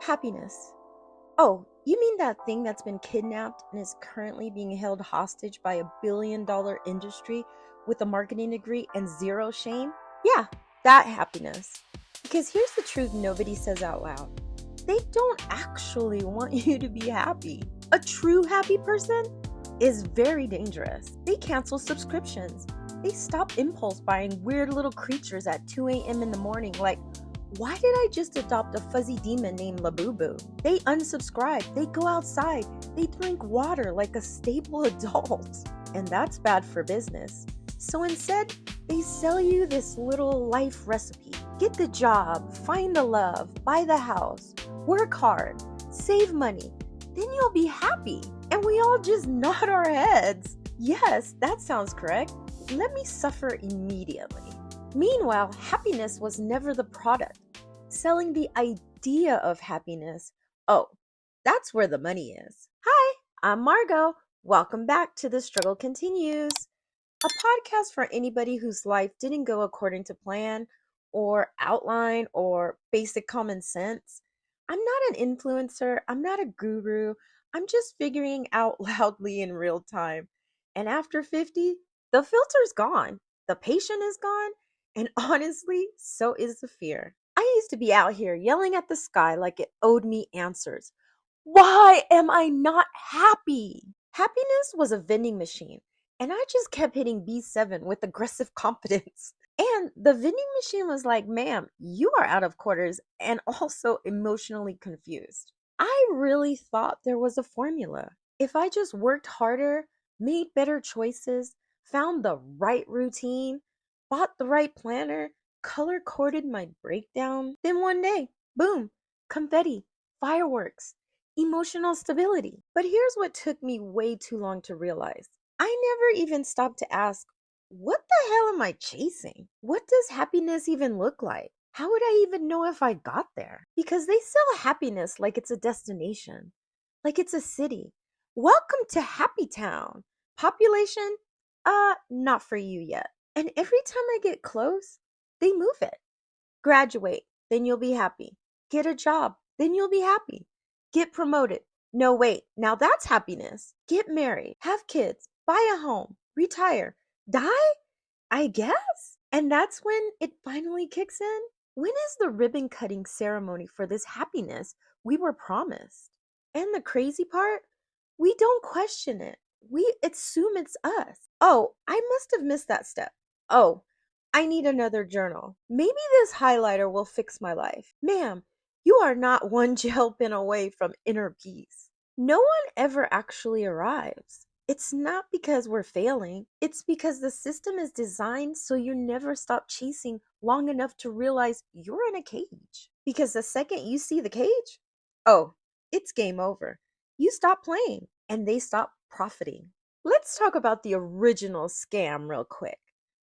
Happiness. Oh, you mean that thing that's been kidnapped and is currently being held hostage by a $1 billion industry with a marketing degree and zero shame? Yeah, that happiness. Because here's the truth nobody says out loud: they don't actually want you to be happy. A true happy person is very dangerous. They cancel subscriptions. They stop impulse buying weird little creatures at 2 a.m. in the morning, like, why did I just adopt a fuzzy demon named Labubu? They unsubscribe, they go outside, they drink water like a stable adult. And that's bad for business. So instead, they sell you this little life recipe. Get the job, find the love, buy the house, work hard, save money. Then you'll be happy. And we all just nod our heads. Yes, that sounds correct. Let me suffer immediately. Meanwhile, happiness was never the product. Selling the idea of happiness, oh, that's where the money is. Hi, I'm Margot. Welcome back to The Struggle Continues, a podcast for anybody whose life didn't go according to plan or outline or basic common sense. I'm not an influencer, I'm not a guru, I'm just figuring out loudly in real time. And after 50, the filter's gone, the patient is gone, and honestly, so is the fear. I used to be out here yelling at the sky like it owed me answers. Why am I not happy? Happiness was a vending machine, and I just kept hitting B7 with aggressive confidence. And the vending machine was like, ma'am, you are out of quarters and also emotionally confused. I really thought there was a formula. If I just worked harder, made better choices, found the right routine, bought the right planner, color coded my breakdown, then one day, boom, confetti, fireworks, emotional stability. But here's what took me way too long to realize: I never even stopped to ask, what the hell am I chasing? What does happiness even look like? How would I even know if I got there? Because they sell happiness like it's a destination, like it's a city. Welcome to Happy Town. Population? Not for you yet. And every time I get close, they move it. Graduate, then you'll be happy. Get a job, then you'll be happy. Get promoted. No, wait, now that's happiness. Get married, have kids, buy a home, retire, die? I guess. And that's when it finally kicks in. When is the ribbon cutting ceremony for this happiness we were promised? And the crazy part, we don't question it. We assume it's us. Oh, I must have missed that step. Oh, I need another journal. Maybe this highlighter will fix my life. Ma'am, you are not one gel pen away from inner peace. No one ever actually arrives. It's not because we're failing. It's because the system is designed so you never stop chasing long enough to realize you're in a cage. Because the second you see the cage, oh, it's game over. You stop playing and they stop profiting. Let's talk about the original scam real quick.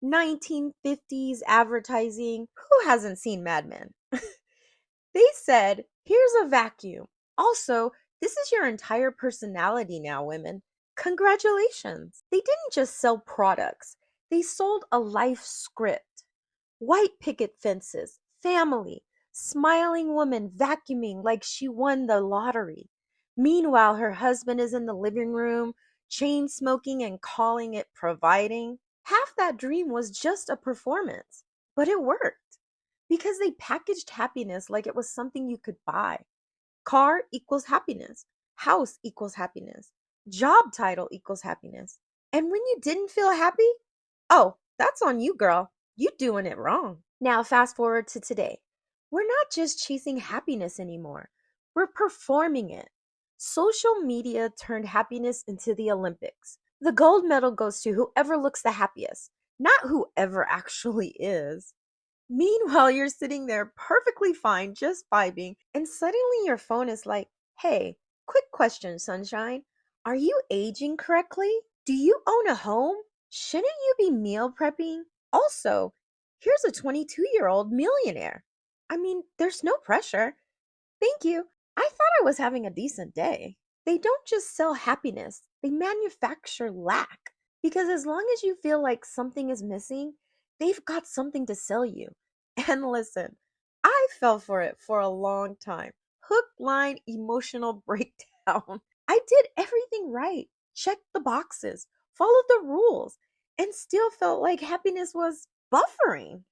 1950s advertising. Who hasn't seen Mad Men? They said, here's a vacuum. Also, this is your entire personality now, women. Congratulations. They didn't just sell products, they sold a life script. White picket fences, family, smiling woman vacuuming like she won the lottery. Meanwhile, her husband is in the living room, chain smoking and calling it providing. Half that dream was just a performance, but it worked because they packaged happiness like it was something you could buy. Car equals happiness, house equals happiness, job title equals happiness. And when you didn't feel happy, oh, that's on you, girl. You doing it wrong. Now, fast forward to today. We're not just chasing happiness anymore, we're performing it. Social media turned happiness into the Olympics. The gold medal goes to whoever looks the happiest, not whoever actually is. Meanwhile, you're sitting there perfectly fine, just vibing, and suddenly your phone is like, hey, quick question, sunshine. Are you aging correctly? Do you own a home? Shouldn't you be meal prepping? Also, here's a 22-year-old millionaire. I mean, there's no pressure. Thank you. I thought I was having a decent day. They don't just sell happiness, they manufacture lack. Because as long as you feel like something is missing, they've got something to sell you. And listen, I fell for it for a long time. Hook, line, emotional breakdown. I did everything right, checked the boxes, followed the rules, and still felt like happiness was buffering.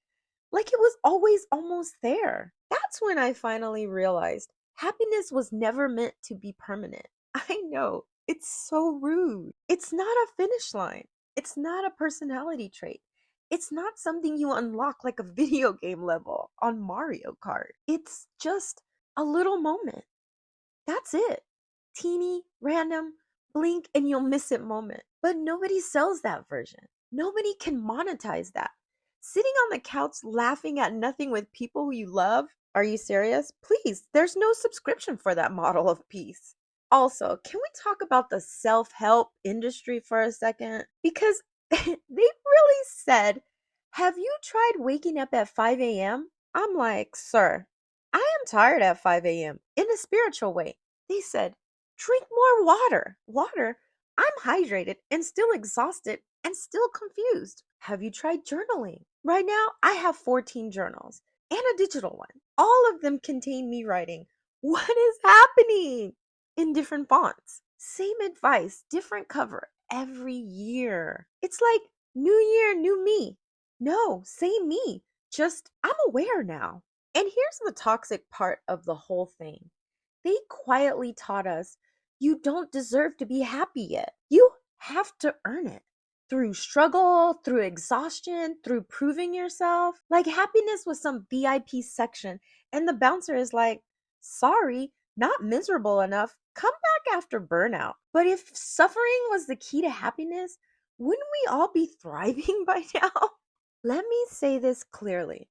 Like it was always almost there. That's when I finally realized happiness was never meant to be permanent. I know, it's so rude. It's not a finish line, it's not a personality trait. It's not something you unlock like a video game level on Mario Kart. It's just a little moment. That's it. Teeny, random, blink and you'll miss it moment. But nobody sells that version. Nobody can monetize that. Sitting on the couch laughing at nothing with people who you love? Are you serious? Please, there's no subscription for that model of peace. Also, can we talk about the self help industry for a second? Because they really said, have you tried waking up at 5 a.m.? I'm like, sir, I am tired at 5 a.m. in a spiritual way. They said, drink more water. Water? I'm hydrated and still exhausted and still confused. Have you tried journaling? Right now, I have 14 journals and a digital one. All of them contain me writing, what is happening? In different fonts. Same advice, different cover every year. It's like new year, new me. No, same me. Just I'm aware now. And here's the toxic part of the whole thing. They quietly taught us you don't deserve to be happy yet. You have to earn it through struggle, through exhaustion, through proving yourself. Like happiness was some VIP section, and the bouncer is like, sorry, not miserable enough. Come back after burnout. But if suffering was the key to happiness, wouldn't we all be thriving by now? Let me say this clearly.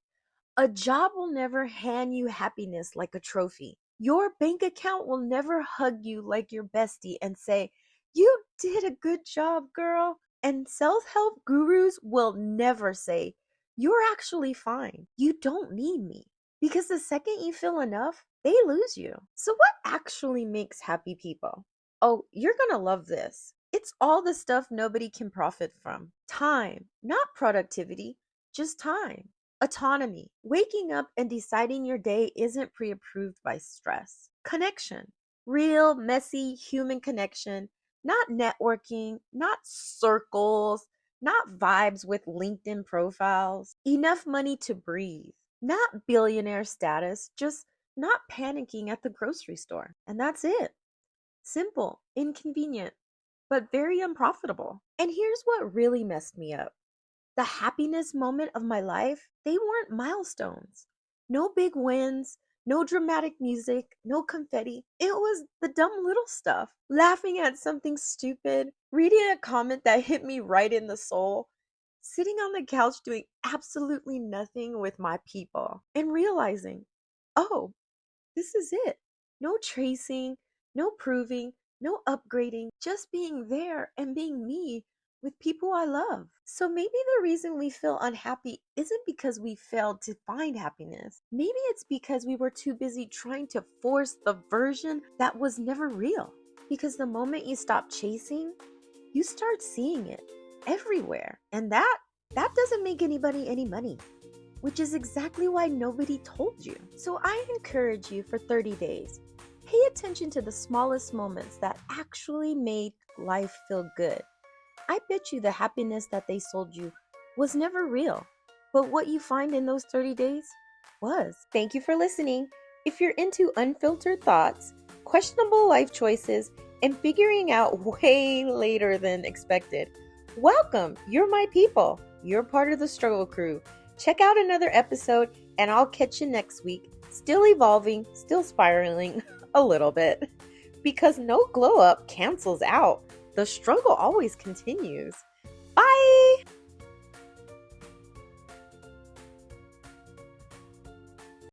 A job will never hand you happiness like a trophy. Your bank account will never hug you like your bestie and say, you did a good job, girl. And self help gurus will never say, you're actually fine. You don't need me. Because the second you feel enough, they lose you. So, what actually makes happy people? Oh, you're gonna love this. It's all the stuff nobody can profit from. Time, not productivity, just time. Autonomy, waking up and deciding your day isn't pre approved by stress. Connection, real, messy human connection, not networking, not circles, not vibes with LinkedIn profiles. Enough money to breathe, not billionaire status, just not panicking at the grocery store. And that's it. Simple, inconvenient, but very unprofitable. And here's what really messed me up. The happiness moment of my life, they weren't milestones. No big wins, no dramatic music, no confetti. It was the dumb little stuff. Laughing at something stupid, reading a comment that hit me right in the soul, sitting on the couch doing absolutely nothing with my people, and realizing, oh, this is it. No tracing, no proving, no upgrading, just being there and being me with people I love. So maybe the reason we feel unhappy isn't because we failed to find happiness. Maybe it's because we were too busy trying to force the version that was never real. Because the moment you stop chasing, you start seeing it everywhere. And that doesn't make anybody any money, which is exactly why nobody told you. So I encourage you for 30 days. Pay attention to the smallest moments that actually made life feel good. I bet you the happiness that they sold you was never real, but what you find in those 30 days was. Thank you for listening. If you're into unfiltered thoughts, questionable life choices, and figuring out way later than expected, welcome. You're my people. You're part of the struggle crew. Check out another episode, and I'll catch you next week. Still evolving, still spiraling a little bit, because no glow up cancels out. The struggle always continues.